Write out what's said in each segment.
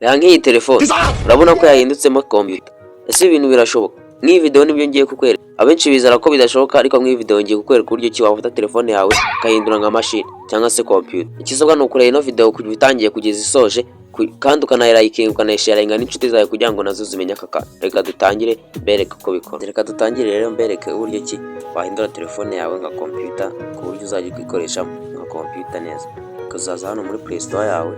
reba nk'iyi telefone urabona ko yahindutsemo computer. Ese ibintu birashoboka? Nk'iyi video nibyo ngiye kukwereka. Abenshi bizera ko bidashoboka, ariko nk'iyi video ngiye kukwereka uburyo ki wafata telefone yawe ukayihindura nka machine cyangwa se computer. Ikisabwa ni ukureba ino video kuva itangiye kugeza isoje, kandi ukanayirayikinga ukanayisharinga n'inshuti zawe kugira ngo nazo zimenye aka kantu. Reka dutangire mbereke uko bikora. Reka dutangire rero mbereke uburyo ki wahindura telefone yawe nka computer ku buryo uzajya uyikoresha nka computer neza. Ukazaza hano muri Play Store yawe.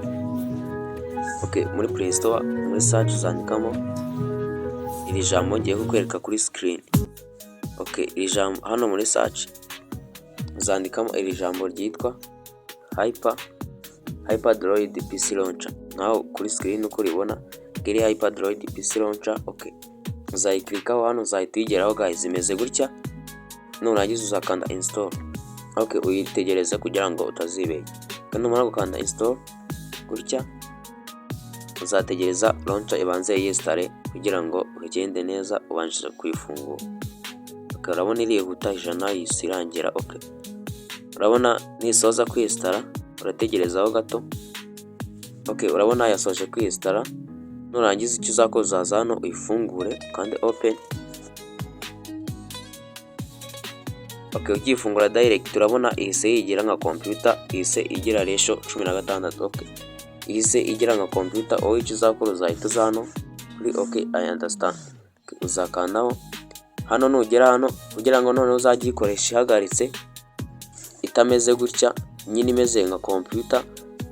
Muri Play Store muri search uzandikamo iri jambo ngiye kukwereka kuri screen. Iri jambo hano muri search uzandikamo iri jambo ryitwa Hyperdroid PC Launcher. Naho kuri screen uko uribona iri Hyperdroid PC Launcher. Uzayikirikaho hano, uzahita uyigeraho guys, imeze gutya. Nurangiza uzakanda install. Uyitegereze kugira ngo utazibeshya. Kandi numara gukanda install gutya, uzategereza launcher ibanze yinstall kugira ngo ugende neza ubanje kuyifungura. Urabona irihuta ijana yisirangira. Urabona nisoza kwinstall urategerezaho gato. Urabona yasoje kwinstall. Nurangiza icyo uzakora uzaza hano uyifungure kandi open. Ukifungura direct urabona ihise yigira nka computer, ihise igira ratio 16. Ihise igira nka computer. Icyo uzakora uzahita uza hano kuri I understand. Uzakandaho hano, nugera hano kugira ngo none uzajye ikoresha ihagaritse, itameze gutya nyine imeze nka computer,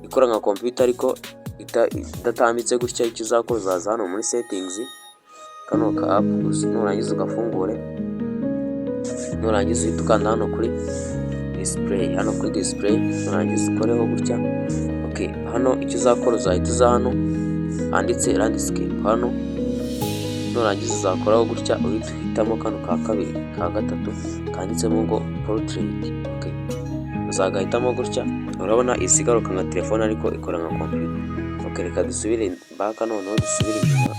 ikora nka computer ariko idatambitse gutya. Icyo uzakora uzaza hano muri settings, kano ka app nurangiza ugafungure. Nurangiza uhita ukanda hano kuri display. Hano kuri display nurangiza ukoreho gutya. Hano icyo uzakora uzahita uza hano handitse landscape. Hano nurangiza uzakoraho gutya, uhita uhitamo kano ka kabiri ka gatatu kanditsemo ngo portrait. Uzagahitamo gutya. Urabona isigaruka nka telefone ariko ikora nka computer. Reka dusubire back noneho dusubire inyuma.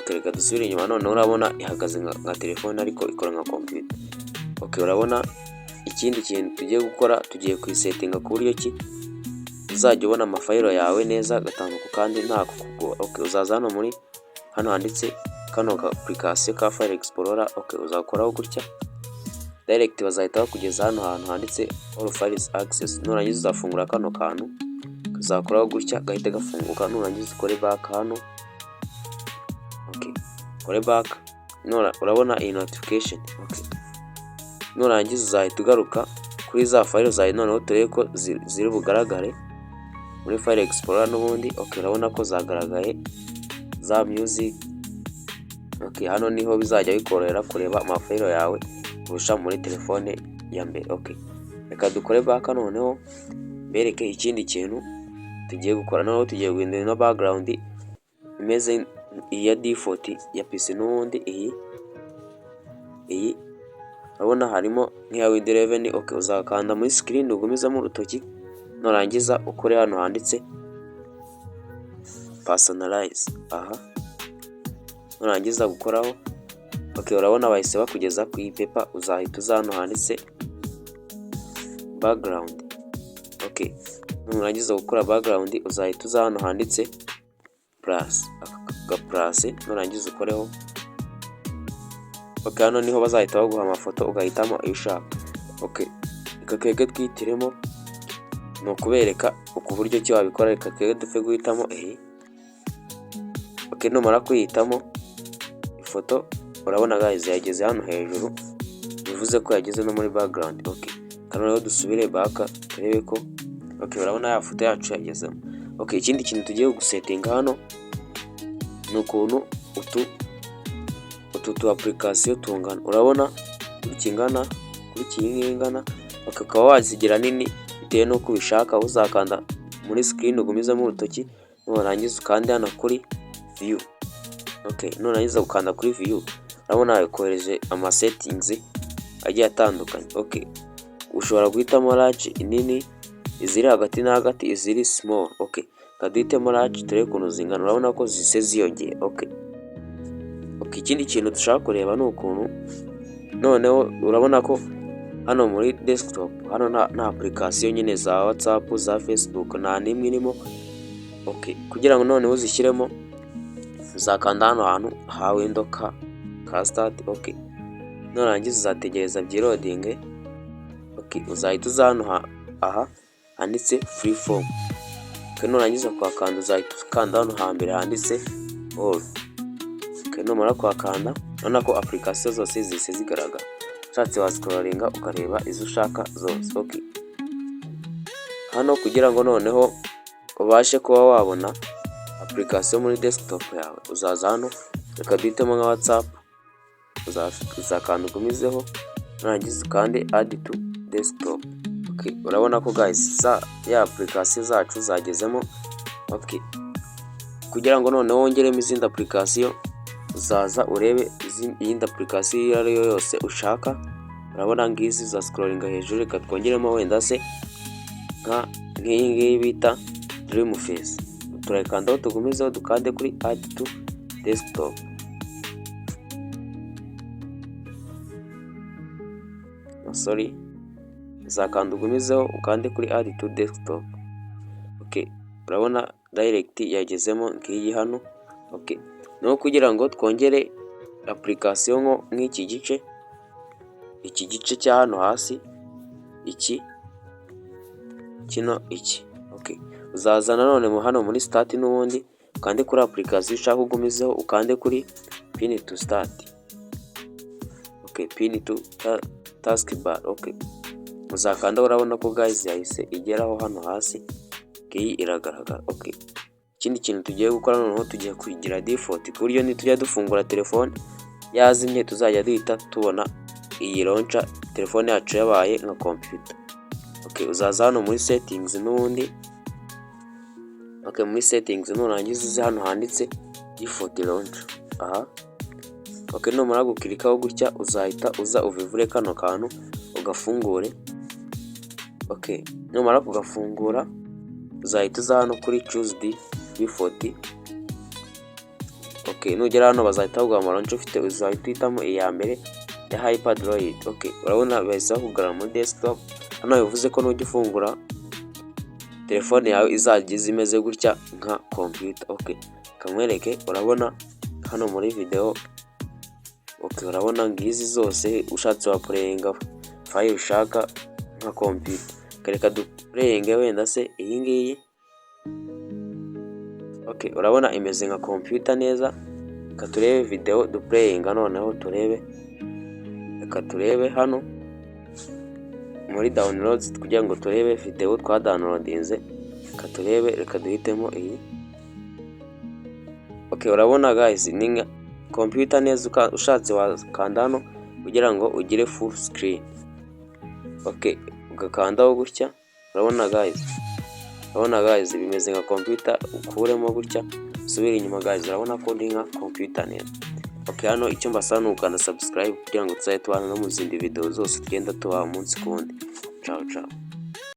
Reka dusubire inyuma noneho urabona ihagaze nka telefone ariko ikora nka computer. Urabona ikindi kintu tugiye gukora, tugiye kuyisettinga ku buryo ki uzajya ubona amafayilo yawe neza gatanduka kandi nta kukugora. Uzaza hano muri hano handitse kano ka application ka File Explorer. Uzakoraho gutya direct bazahita bakugeza hano hantu handitse All Files Access. Nurangiza uzafungura kano kantu, uzakoraho gutya gahita gafunguka. Nurangiza ukore back hano. Kore back. Urabona iyi notification. Nurangiza uzahita ugaruka kuri za file zawe noneho turebe ko ziri bugaragare muri File Explorer n'ubundi. Urabona ko zagaragaye za music. Hano niho bizajya bikorera kureba amafayilo yawe kurusha muri telefone ya mbere. Reka dukore back noneho bereke ikindi kintu tugiye gukora. Noneho tugiye guhindura ino background imeze iya default ya PC n'ubundi. Iyi urabona harimo nk'iya Windows 11. Uzakanda muri screen ugumizamo urutoki, nurangiza ukore hano handitse personalize. Nurangiza gukoraho urabona bahise bakugeza ku paper. Uzahita uza hano handitse background. Nurangiza gukora background uzahita uza hano handitse plus plus. Nurangiza ukoreho. Hano niho bazahita baguha amafoto ugahitamo ayo ushaka. Reka twege twihitiremo, ni ukubereka uku buryo ki wabikora. Reka twege dupfe guhitamo numara kuyihitamo ifoto, urabona guys yageze hano hejuru, bivuze ko yageze no muri background. Kandi rero dusubire back turebe ko urabona ya foto yacu yagezemo. Ikindi kintu tugiye gusettinga hano ni ukuntu utu application tungana. Urabona kingana kuri kingana. Ukaba wazigira nini bitewe nuko ubishaka. Uzakanda muri screen ugumizemo urutoki, nurangiza ukanda hano kuri view. Nurangiza ukanda kuri view, urabona yakohereje ama settings agiye atandukanye. Ushobora guhitamo large, nini, iziri hagati na hagati, iziri small. Kaduhitemo large turebe ukuntu zingana. Urabona ko zise ziyongeye. Ikindi kintu dushaka kureba ni ukuntu noneho urabona ko hano muri desktop hano nta application nyine za WhatsApp, za Facebook, nta nimwe irimo. Okay, kugira ngo noneho uzishyiremo uzakanda hano hantu ha window ka start. Okay, nurangiza uzategereza byirodinge. Okay, uzahita uza hano aha handitse free form. Okay, nurangiza kwakanda uzahita ukanda hano hambere handitse all. Okay, numara kwakanda urabona ko application zose zise zigaragara. Ushatse wa scrollinga ukareba izo ushaka zose. Okay, hano kugira ngo noneho ubashe kuba wabona application muri desktop yawe, uzaza hano reka duhitemo nka WhatsApp, uzakanda ugumizeho, nurangiza ukande add to desktop. Okay, urabona ko guys ya application zacu zagezemo. Okay, kugira ngo noneho wongeremo izindi application uzaza urebe iyindi application iyo ari yo yose ushaka. Urabona ngizi za scrollinga hejuru, reka twongeremo wenda se nk'iyi ngiyi bita Dreamface. Turayikandaho tugumizeho dukande kuri add to desktop. Sorry, uzakanda ugumizeho ukande kuri add to desktop. Okay, urabona direct yagezemo ngiyi hano. Okay, no kugira ngo twongere application nko nk'iki gice, iki gice cya hano hasi, iki Okay, uzazana none hano muri start n'ubundi ukande kuri application ushaka ugumizeho, ukande kuri pin to start. Okay, pin to taskbar. Okay, uzakanda urabona ko guys yahise igeraho hano hasi. Okay, iragaragara. Okay, ikindi kintu tugiye gukora noneho tugiye kugira default ku buryo nitujya dufungura telefone yazimye tuzajya duhita tubona iyi launcher telefone yacu yabaye nka computer. Okay, uzaza hano muri settings n'ubundi. Okay, muri settings nurangiza uze hano handitse default launcher. Aha. Okay, numara gukirikaho gutya uzahita uza uvivure kano kantu ugafungure. Okay, numara kugafungura uzahita uza hano kuri choose the default. Okay, nugera hano bazahita baguha launcher ufite, uzahita uhitamo iya mbere ya Hyperdroid. Okay, urabona bahise bakugara muri desktop. Hano bivuze ko nujya ufungura telefone yawe izagize imeze gutya nka computer. Okay, kamwereke urabona hano muri video. Okay, urabona ngizi zose ushatse wa playinga file ushaka nka computer. Reka duplayinge wenda se iyi ngiyi. Okay, urabona imeze nka computer neza. Reka turebe video duplayinga noneho turebe. Reka turebe hano muri downloads kugira ngo turebe video twa downloadinze. Reka turebe, reka duhitemo iyi. Okay, urabona guys ni computer neza, ushatse wakanda hano kugira ngo ugire full screen. Okay, ugakandaho gutya. Urabona guys bimeze nka computer, ukuremo gutya subira inyuma guys, urabona ko ndi nka computer neza. Okay, hano icyo mbasaba ni ukanda subscribe kugira ngo tuzajye tubana no mu zindi video zose tugenda tuba umunsi ku wundi. Ciao ciao.